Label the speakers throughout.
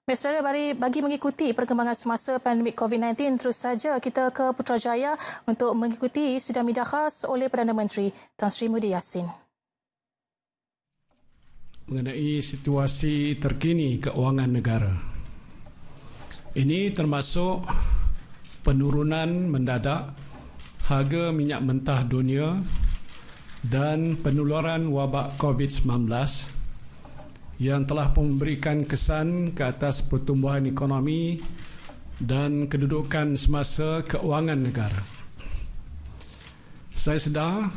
Speaker 1: Baik, saudara, bagi mengikuti perkembangan semasa pandemik COVID-19, terus saja kita ke Putrajaya untuk mengikuti sidang media khas oleh Perdana Menteri Tan Sri Muhyiddin Yassin.
Speaker 2: Mengenai situasi terkini keuangan negara. Ini termasuk penurunan mendadak harga minyak mentah dunia dan penularan wabak COVID-19 yang telah memberikan kesan ke atas pertumbuhan ekonomi dan kedudukan semasa keuangan negara. Saya sedar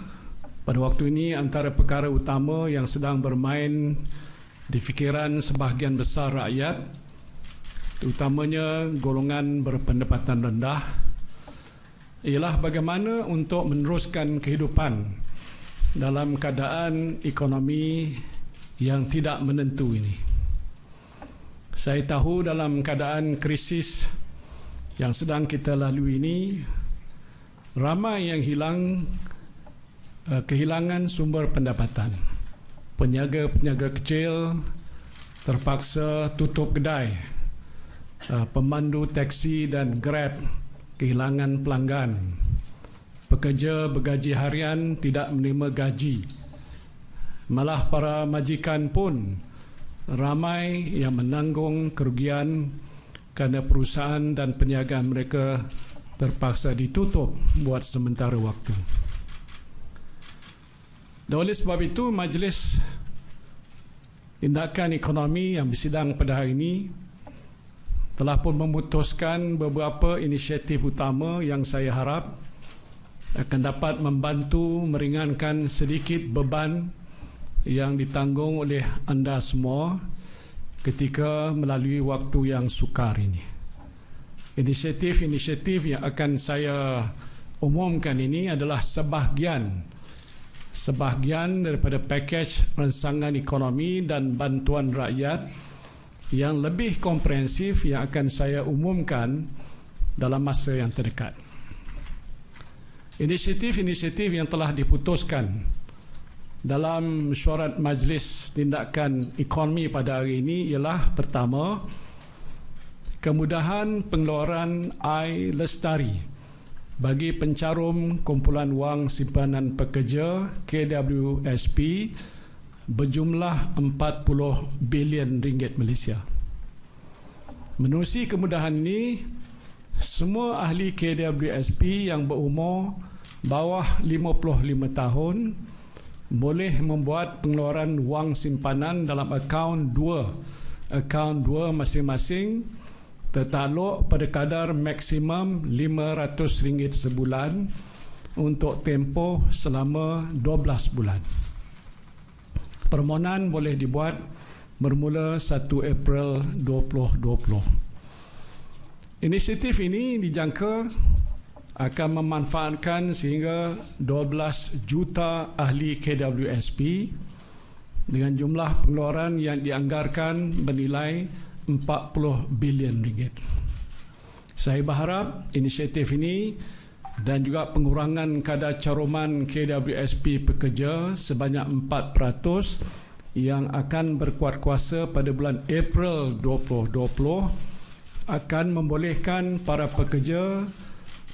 Speaker 2: pada waktu ini antara perkara utama yang sedang bermain di fikiran sebahagian besar rakyat, terutamanya golongan berpendapatan rendah, ialah bagaimana untuk meneruskan kehidupan dalam keadaan ekonomi yang tidak menentu ini. Saya tahu dalam keadaan krisis yang sedang kita lalui ini, ramai yang kehilangan sumber pendapatan. Peniaga-peniaga kecil terpaksa tutup kedai. Pemandu teksi dan Grab kehilangan pelanggan. Pekerja bergaji harian tidak menerima gaji. Malah para majikan pun ramai yang menanggung kerugian kerana perusahaan dan perniagaan mereka terpaksa ditutup buat sementara waktu. Dan oleh sebab itu, Majlis Tindakan Ekonomi yang bersidang pada hari ini telah pun memutuskan beberapa inisiatif utama yang saya harap akan dapat membantu meringankan sedikit beban yang ditanggung oleh anda semua ketika melalui waktu yang sukar ini. Inisiatif-inisiatif yang akan saya umumkan ini adalah sebahagian daripada pakej rancangan ekonomi dan bantuan rakyat yang lebih komprehensif yang akan saya umumkan dalam masa yang terdekat. Inisiatif-inisiatif yang telah diputuskan dalam mesyuarat Majlis Tindakan Ekonomi pada hari ini ialah pertama, kemudahan pengeluaran iLestari bagi pencarum kumpulan wang simpanan pekerja KWSP berjumlah 40 bilion ringgit Malaysia. Menerusi kemudahan ini, semua ahli KWSP yang berumur bawah 55 tahun boleh membuat pengeluaran wang simpanan dalam akaun dua masing-masing tertakluk pada kadar maksimum RM500 sebulan untuk tempoh selama 12 bulan. Permohonan boleh dibuat bermula 1 April 2020. Inisiatif ini dijangka akan memanfaatkan sehingga 12 juta ahli KWSP dengan jumlah pengeluaran yang dianggarkan bernilai 40 bilion ringgit. Saya berharap inisiatif ini dan juga pengurangan kadar caruman KWSP pekerja sebanyak 4% yang akan berkuat kuasa pada bulan April 2020 akan membolehkan para pekerja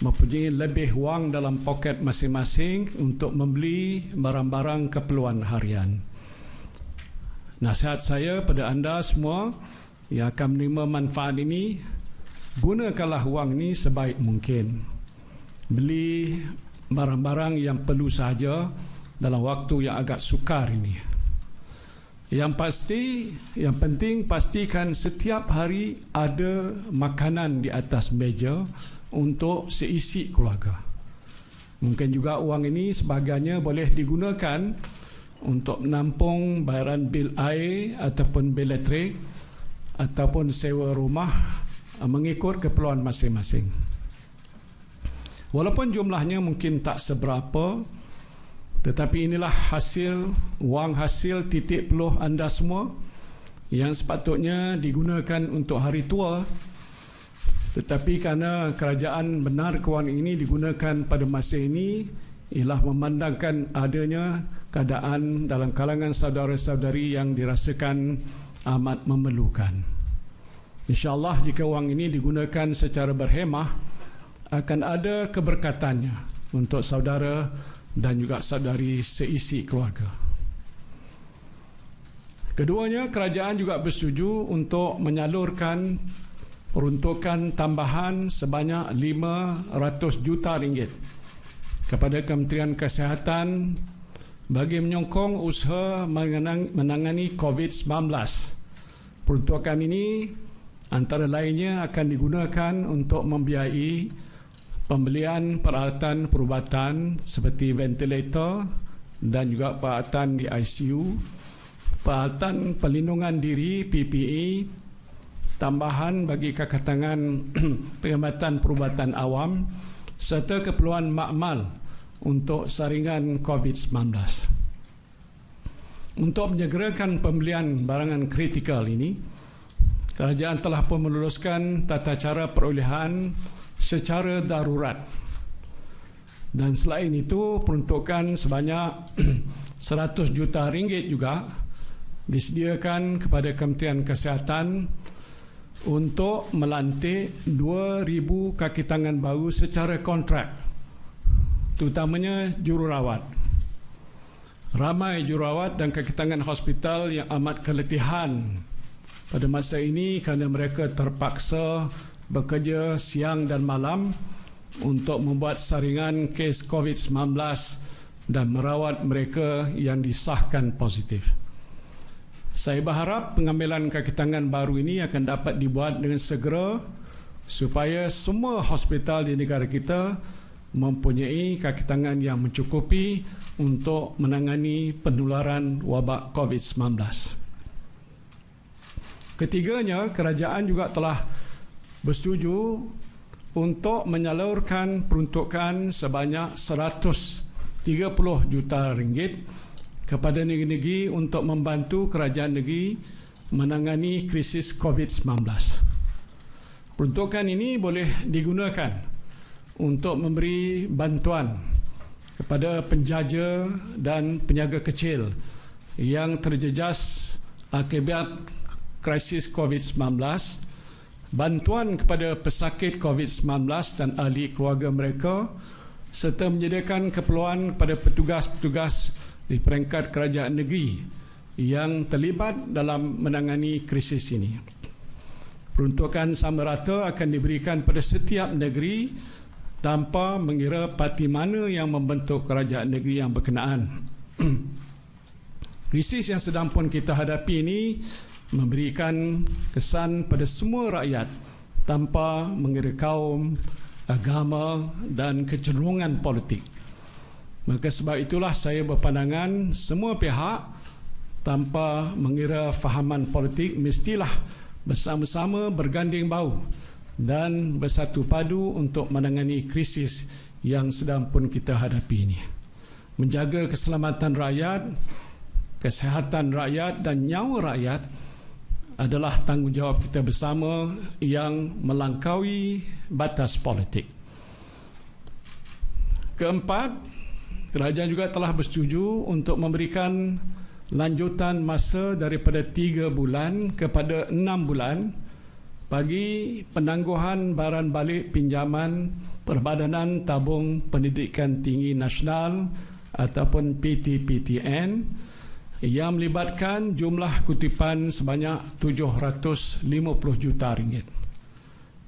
Speaker 2: mempunyai lebih wang dalam poket masing-masing untuk membeli barang-barang keperluan harian. Nasihat saya pada anda semua yang akan menerima manfaat ini, gunakanlah wang ini sebaik mungkin. Beli barang-barang yang perlu sahaja dalam waktu yang agak sukar ini. Yang penting pastikan setiap hari ada makanan di atas meja untuk seisi keluarga. Mungkin juga wang ini sebahagiannya boleh digunakan untuk menampung bayaran bil air ataupun bil elektrik ataupun sewa rumah mengikut keperluan masing-masing. Walaupun jumlahnya mungkin tak seberapa, tetapi inilah wang hasil titik peluh anda semua yang sepatutnya digunakan untuk hari tua. Tetapi kerana kerajaan benar kewangan ini digunakan pada masa ini ialah memandangkan adanya keadaan dalam kalangan saudara-saudari yang dirasakan amat memerlukan. InsyaAllah jika wang ini digunakan secara berhemah, akan ada keberkatannya untuk saudara dan juga saudari seisi keluarga. Keduanya, kerajaan juga bersetuju untuk menyalurkan peruntukan tambahan sebanyak 500 juta ringgit kepada Kementerian Kesihatan bagi menyokong usaha menangani COVID-19. Peruntukan ini antara lainnya akan digunakan untuk membiayai pembelian peralatan perubatan seperti ventilator dan juga peralatan di ICU, peralatan perlindungan diri PPE, tambahan bagi kekantangan perkhidmatan perubatan awam serta keperluan makmal untuk saringan COVID-19. Untuk menyegerakan pembelian barangan kritikal ini, kerajaan telah pun meluluskan tata cara perolehan secara darurat. Dan selain itu, peruntukan sebanyak 100 juta ringgit juga disediakan kepada Kementerian Kesihatan untuk melantik 2,000 kaki tangan baru secara kontrak, terutamanya jururawat. Ramai jururawat dan kaki tangan hospital yang amat keletihan pada masa ini kerana mereka terpaksa bekerja siang dan malam untuk membuat saringan kes COVID-19 dan merawat mereka yang disahkan positif. Saya berharap pengambilan kaki tangan baru ini akan dapat dibuat dengan segera supaya semua hospital di negara kita mempunyai kaki tangan yang mencukupi untuk menangani penularan wabak COVID-19. Ketiganya, kerajaan juga telah bersetuju untuk menyalurkan peruntukan sebanyak 130 juta ringgit kepada negeri-negeri untuk membantu kerajaan negeri menangani krisis COVID-19. Peruntukan ini boleh digunakan untuk memberi bantuan kepada penjaja dan peniaga kecil yang terjejas akibat krisis COVID-19, bantuan kepada pesakit COVID-19 dan ahli keluarga mereka, serta menyediakan keperluan kepada petugas-petugas di peringkat kerajaan negeri yang terlibat dalam menangani krisis ini. Peruntukan sama rata akan diberikan pada setiap negeri tanpa mengira parti mana yang membentuk kerajaan negeri yang berkenaan. Krisis yang sedang pun kita hadapi ini memberikan kesan pada semua rakyat tanpa mengira kaum, agama dan kecenderungan politik. Maka sebab itulah saya berpandangan semua pihak tanpa mengira fahaman politik mestilah bersama-sama berganding bahu dan bersatu padu untuk menangani krisis yang sedang pun kita hadapi ini. Menjaga keselamatan rakyat, kesihatan rakyat dan nyawa rakyat adalah tanggungjawab kita bersama yang melampaui batas politik. Keempat, kerajaan juga telah bersetuju untuk memberikan lanjutan masa daripada 3 bulan kepada 6 bulan bagi penangguhan baran balik pinjaman Perbadanan Tabung Pendidikan Tinggi Nasional ataupun PTPTN yang melibatkan jumlah kutipan sebanyak 750 juta ringgit.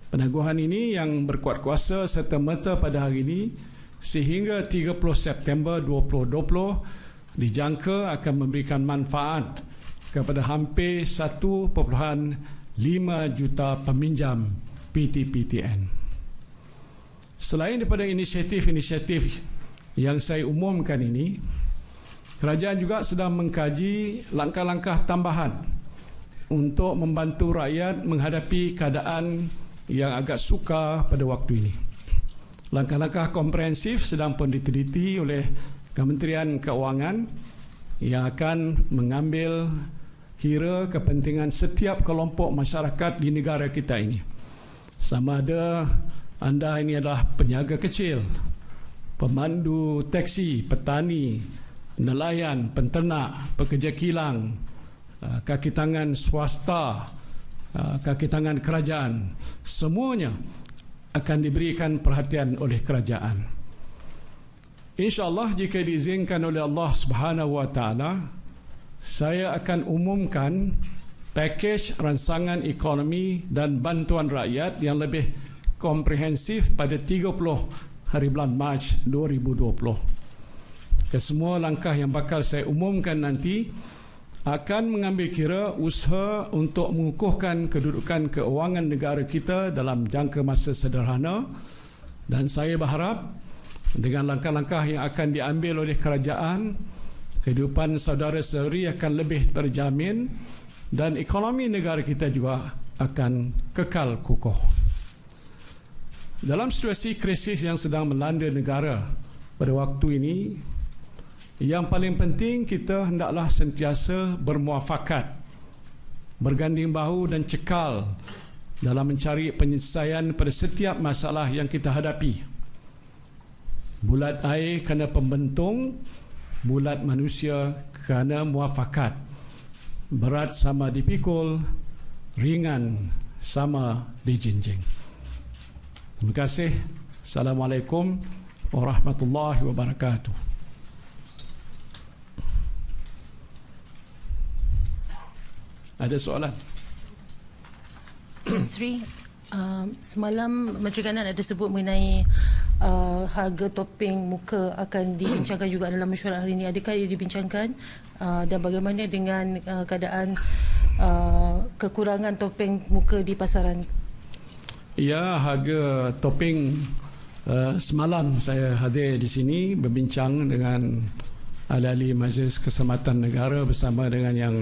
Speaker 2: Penangguhan ini yang berkuat kuasa serta-merta pada hari ini sehingga 30 September 2020 dijangka akan memberikan manfaat kepada hampir 1.5 juta peminjam PTPTN. Selain daripada inisiatif-inisiatif yang saya umumkan ini, kerajaan juga sedang mengkaji langkah-langkah tambahan untuk membantu rakyat menghadapi keadaan yang agak sukar pada waktu ini. Langkah-langkah komprehensif sedang pun diteliti oleh Kementerian Keuangan yang akan mengambil kira kepentingan setiap kelompok masyarakat di negara kita ini. Sama ada anda ini adalah peniaga kecil, pemandu teksi, petani, nelayan, penternak, pekerja kilang, kaki tangan swasta, kaki tangan kerajaan, semuanya akan diberikan perhatian oleh kerajaan. InsyaAllah jika diizinkan oleh Allah Subhanahu Wa Taala, saya akan umumkan pakej ransangan ekonomi dan bantuan rakyat yang lebih komprehensif pada 30 hari bulan Mac 2020. Kesemua langkah yang bakal saya umumkan nanti akan mengambil kira usaha untuk mengukuhkan kedudukan keuangan negara kita dalam jangka masa sederhana, dan saya berharap dengan langkah-langkah yang akan diambil oleh kerajaan, kehidupan saudara-saudari akan lebih terjamin dan ekonomi negara kita juga akan kekal kukuh. Dalam situasi krisis yang sedang melanda negara pada waktu ini, yang paling penting kita hendaklah sentiasa bermuafakat, berganding bahu dan cekal dalam mencari penyelesaian pada setiap masalah yang kita hadapi. Bulat air kerana pembentung, bulat manusia kerana muafakat. Berat sama dipikul, ringan sama dijinjing. Terima kasih. Assalamualaikum warahmatullahi wabarakatuh. Ada soalan?
Speaker 3: Sri, semalam Menteri Kanan ada sebut mengenai harga topeng muka akan dibincangkan juga dalam mesyuarat hari ini. Adakah ia dibincangkan dan bagaimana dengan keadaan kekurangan topeng muka di pasaran?
Speaker 2: Ya, harga topeng semalam saya hadir di sini berbincang dengan ahli-ahli Majlis Keselamatan Negara bersama dengan yang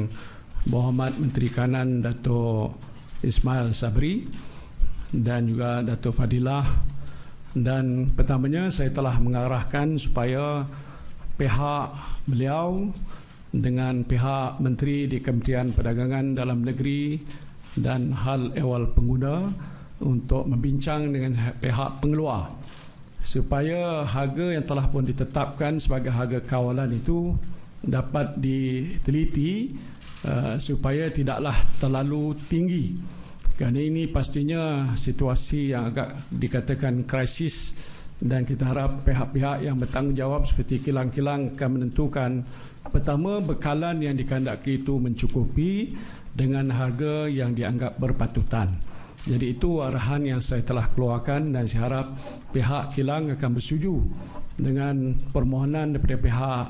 Speaker 2: Berhormat Menteri Kanan Dato' Ismail Sabri dan juga Dato' Fadilah. Dan pertamanya saya telah mengarahkan supaya pihak beliau dengan pihak Menteri di Kementerian Perdagangan Dalam Negeri dan Hal Ehwal Pengguna untuk membincang dengan pihak pengeluar supaya harga yang telah pun ditetapkan sebagai harga kawalan itu dapat diteliti supaya tidaklah terlalu tinggi, kerana ini pastinya situasi yang agak dikatakan krisis dan kita harap pihak-pihak yang bertanggungjawab seperti kilang-kilang akan menentukan pertama bekalan yang dikehendaki itu mencukupi dengan harga yang dianggap berpatutan. Jadi itu arahan yang saya telah keluarkan dan saya harap pihak kilang akan bersetuju dengan permohonan daripada pihak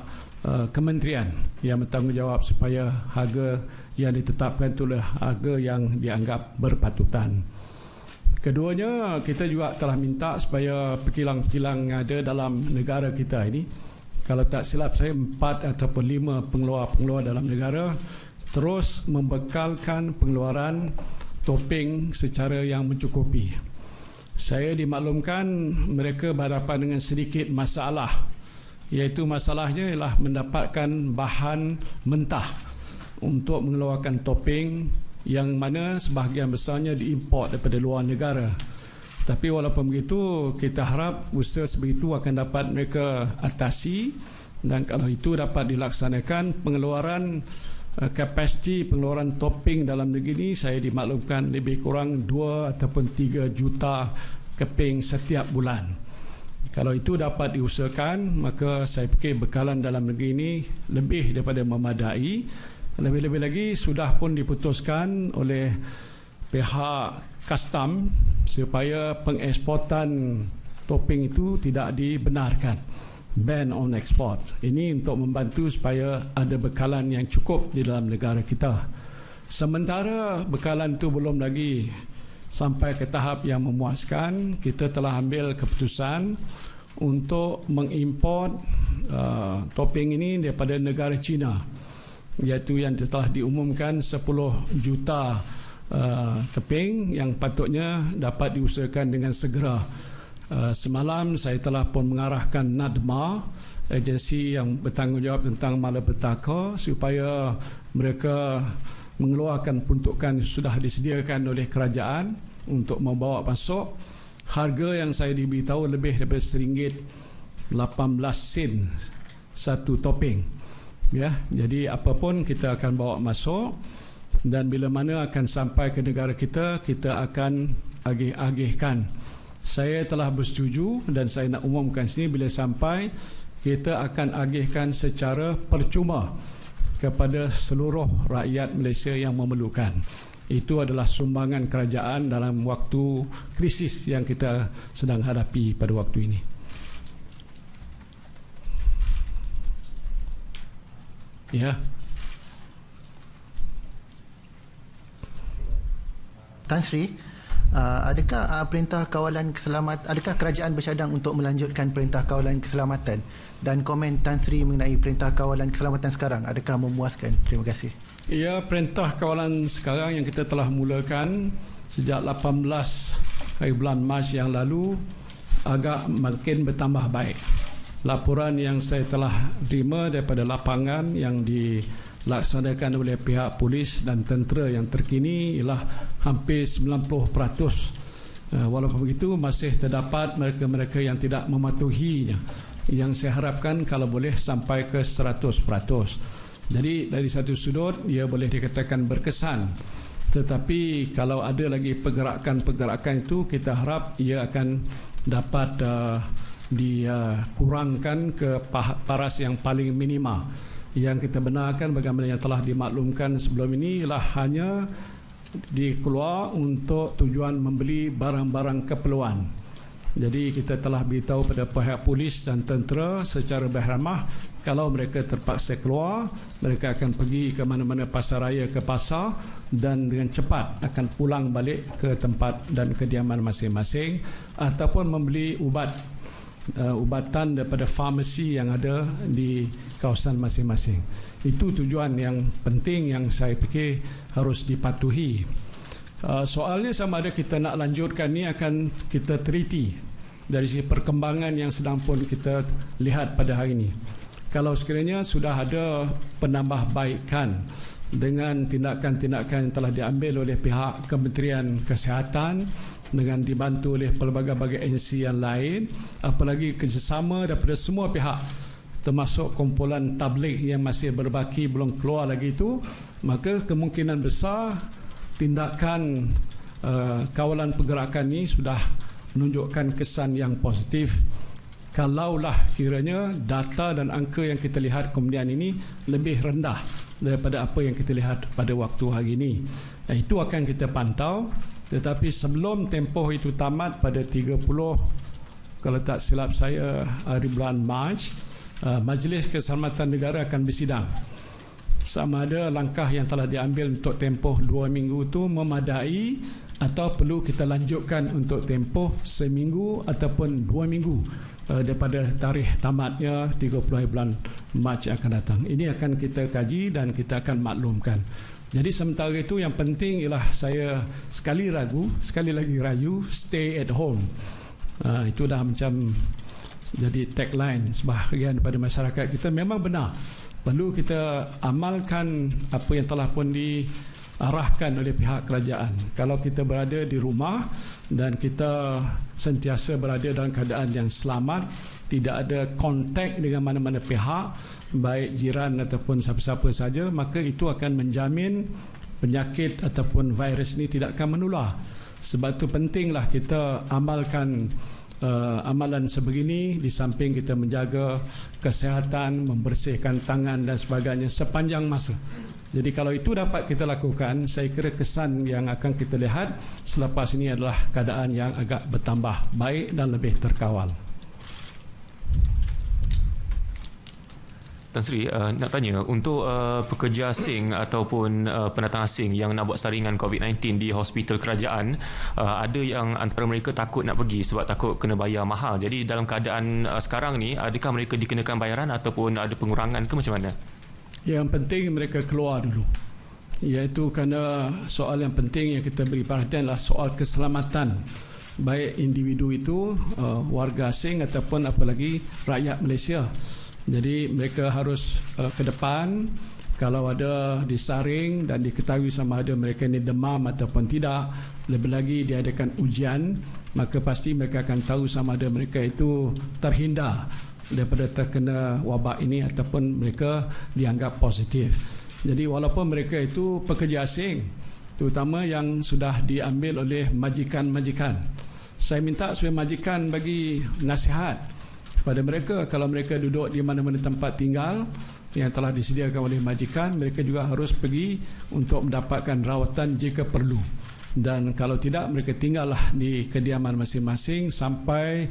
Speaker 2: kementerian yang bertanggungjawab supaya harga yang ditetapkan itulah harga yang dianggap berpatutan. Keduanya, kita juga telah minta supaya pekilang-pekilang yang ada dalam negara kita ini, kalau tak silap saya 4 ataupun 5 pengeluar-pengeluar dalam negara, terus membekalkan pengeluaran topeng secara yang mencukupi. Saya dimaklumkan mereka berhadapan dengan sedikit masalah, iaitu masalahnya ialah mendapatkan bahan mentah untuk mengeluarkan topeng yang mana sebahagian besarnya diimport daripada luar negara. Tapi walaupun begitu, kita harap usaha sebegitu akan dapat mereka atasi, dan kalau itu dapat dilaksanakan, pengeluaran kapasiti pengeluaran topeng dalam negeri ini saya dimaklumkan lebih kurang 2 ataupun 3 juta keping setiap bulan. Kalau itu dapat diusahakan, maka saya fikir bekalan dalam negeri ini lebih daripada memadai. Lebih-lebih lagi sudah pun diputuskan oleh pihak custom supaya pengeksportan topeng itu tidak dibenarkan, ban on export. Ini untuk membantu supaya ada bekalan yang cukup di dalam negara kita. Sementara bekalan itu belum lagi sampai ke tahap yang memuaskan, kita telah ambil keputusan untuk mengimport topeng ini daripada negara China, iaitu yang telah diumumkan 10 juta keping yang patutnya dapat diusahakan dengan segera. Semalam saya telah pun mengarahkan NADMA, agensi yang bertanggungjawab tentang malapetaka, supaya mereka mengeluarkan peruntukan sudah disediakan oleh kerajaan untuk membawa masuk. Harga yang saya diberitahu lebih daripada RM18 satu topeng. Ya, jadi apapun kita akan bawa masuk. dan bila mana akan sampai ke negara kita, kita akan agih-agihkan. Saya telah bersetuju dan saya nak umumkan sini, bila sampai kita akan agihkan secara percuma kepada seluruh rakyat Malaysia yang memerlukan. Itu adalah sumbangan kerajaan dalam waktu krisis yang kita sedang hadapi pada waktu ini. Ya.
Speaker 4: Tan Sri, adakah perintah kawalan keselamatan, adakah kerajaan bercadang untuk melanjutkan perintah kawalan keselamatan, dan komen Tan Sri mengenai perintah kawalan keselamatan sekarang adakah memuaskan? Terima kasih.
Speaker 2: Ya, perintah kawalan sekarang yang kita telah mulakan sejak 18 hari bulan Mac yang lalu agak makin bertambah baik. Laporan yang saya telah terima daripada lapangan yang dilaksanakan oleh pihak polis dan tentera yang terkini ialah hampir 90%. Walaupun begitu masih terdapat mereka-mereka yang tidak mematuhinya, yang saya harapkan kalau boleh sampai ke 100%. Jadi dari satu sudut ia boleh dikatakan berkesan, tetapi kalau ada lagi pergerakan-pergerakan itu, kita harap ia akan dapat dikurangkan ke paras yang paling minima. Yang kita benarkan bagaimana yang telah dimaklumkan sebelum ini ialah hanya dikeluar untuk tujuan membeli barang-barang keperluan. Jadi kita telah beritahu pada pihak polis dan tentera secara berhemah, kalau mereka terpaksa keluar, mereka akan pergi ke mana-mana pasar raya, ke pasar, dan dengan cepat akan pulang balik ke tempat dan kediaman masing-masing, ataupun membeli ubatan daripada farmasi yang ada di kawasan masing-masing. Itu tujuan yang penting yang saya fikir harus dipatuhi. Soalnya sama ada kita nak lanjutkan ni akan kita teliti dari segi perkembangan yang sedang pun kita lihat pada hari ini. Kalau sekiranya sudah ada penambahbaikan dengan tindakan-tindakan yang telah diambil oleh pihak Kementerian Kesihatan dengan dibantu oleh pelbagai-bagai agensi yang lain, apalagi kerjasama daripada semua pihak termasuk kumpulan tabligh yang masih berbaki belum keluar lagi itu, maka kemungkinan besar tindakan kawalan pergerakan ini sudah menunjukkan kesan yang positif. Kalaulah kiranya data dan angka yang kita lihat kemudian ini lebih rendah daripada apa yang kita lihat pada waktu hari ini, itu akan kita pantau. Tetapi sebelum tempoh itu tamat pada 30, kalau tak silap saya, hari bulan Mac, Majlis Keselamatan Negara akan bersidang sama ada langkah yang telah diambil untuk tempoh 2 minggu itu memadai atau perlu kita lanjutkan untuk tempoh seminggu ataupun 2 minggu daripada tarikh tamatnya 30 hari bulan Mac yang akan datang. Ini akan kita kaji dan kita akan maklumkan. Jadi sementara itu yang penting ialah saya sekali lagi rayu, stay at home. Itu dah macam jadi tagline sebahagian daripada masyarakat kita. Memang benar, perlu kita amalkan apa yang telah pun diarahkan oleh pihak kerajaan. Kalau kita berada di rumah dan kita sentiasa berada dalam keadaan yang selamat, tidak ada kontak dengan mana-mana pihak, baik jiran ataupun siapa-siapa saja, maka itu akan menjamin penyakit ataupun virus ini tidak akan menular. Sebab itu pentinglah kita amalkan amalan sebegini, di samping kita menjaga kesihatan, membersihkan tangan dan sebagainya sepanjang masa. Jadi kalau itu dapat kita lakukan, saya kira kesan yang akan kita lihat selepas ini adalah keadaan yang agak bertambah baik dan lebih terkawal.
Speaker 5: Tan Sri, nak tanya, untuk pekerja asing ataupun pendatang asing yang nak buat saringan COVID-19 di hospital kerajaan, ada yang antara mereka takut nak pergi sebab takut kena bayar mahal. Jadi dalam keadaan sekarang ni, adakah mereka dikenakan bayaran ataupun ada pengurangan ke macam mana?
Speaker 2: Yang penting mereka keluar dulu. Iaitu kerana soal yang penting yang kita beri perhatian adalah soal keselamatan baik individu itu, warga asing ataupun apalagi rakyat Malaysia. Jadi mereka harus ke depan. Kalau ada disaring dan diketahui sama ada mereka ini demam ataupun tidak, lebih lagi diadakan ujian, maka pasti mereka akan tahu sama ada mereka itu terhindar daripada terkena wabak ini ataupun mereka dianggap positif. Jadi walaupun mereka itu pekerja asing, terutama yang sudah diambil oleh majikan-majikan, saya minta supaya majikan bagi nasihat kepada mereka. Kalau mereka duduk di mana-mana tempat tinggal yang telah disediakan oleh majikan, mereka juga harus pergi untuk mendapatkan rawatan jika perlu. Dan kalau tidak, mereka tinggallah di kediaman masing-masing sampai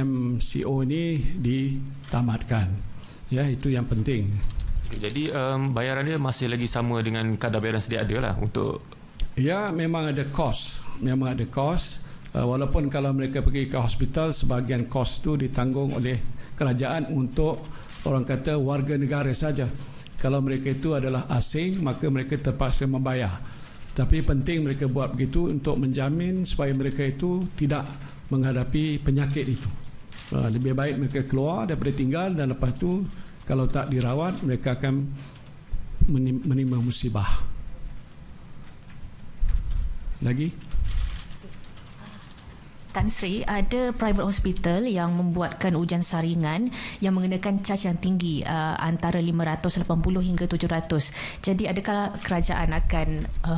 Speaker 2: MCO ini ditamatkan. Ya, itu yang penting.
Speaker 5: Jadi bayaran dia masih lagi sama dengan kadar bayaran sedia ada lah untuk...
Speaker 2: Ya, memang ada kos. Memang ada kos. Walaupun kalau mereka pergi ke hospital, sebahagian kos itu ditanggung oleh kerajaan untuk orang kata warga negara saja. Kalau mereka itu adalah asing, maka mereka terpaksa membayar. Tapi penting mereka buat begitu untuk menjamin supaya mereka itu tidak menghadapi penyakit itu. Lebih baik mereka keluar daripada tinggal, dan lepas tu kalau tak dirawat, mereka akan menimba musibah. Lagi?
Speaker 6: Tan Sri, ada private hospital yang membuatkan ujian saringan yang mengenakan caj yang tinggi, antara 580 hingga 700. Jadi adakah kerajaan akan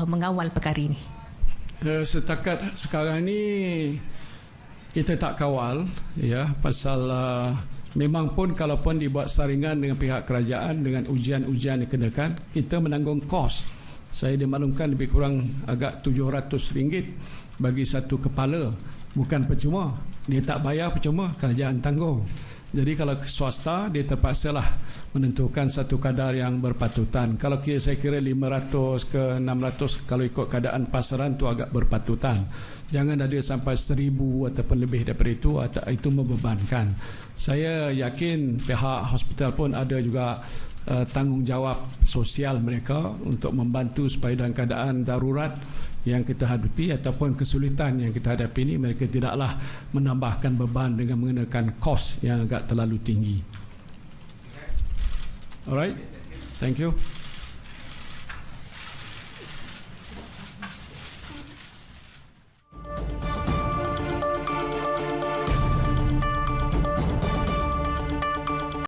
Speaker 6: mengawal perkara ini?
Speaker 2: Setakat sekarang ni kita tak kawal, ya, pasal memang pun kalaupun dibuat saringan dengan pihak kerajaan dengan ujian-ujian dikenakan, kita menanggung kos. Saya dimaklumkan lebih kurang agak RM700 bagi satu kepala. Bukan percuma, dia tak bayar percuma, kerajaan tanggung. Jadi kalau swasta, dia terpaksalah menentukan satu kadar yang berpatutan. Kalau saya kira 500 ke 600, kalau ikut keadaan pasaran tu agak berpatutan. Jangan ada sampai 1000 ataupun lebih daripada itu membebankan. Saya yakin pihak hospital pun ada juga tanggungjawab sosial mereka untuk membantu supaya dalam keadaan darurat yang kita hadapi ataupun kesulitan yang kita hadapi ini, mereka tidaklah menambahkan beban dengan mengenakan kos yang agak terlalu tinggi. Alright, thank you.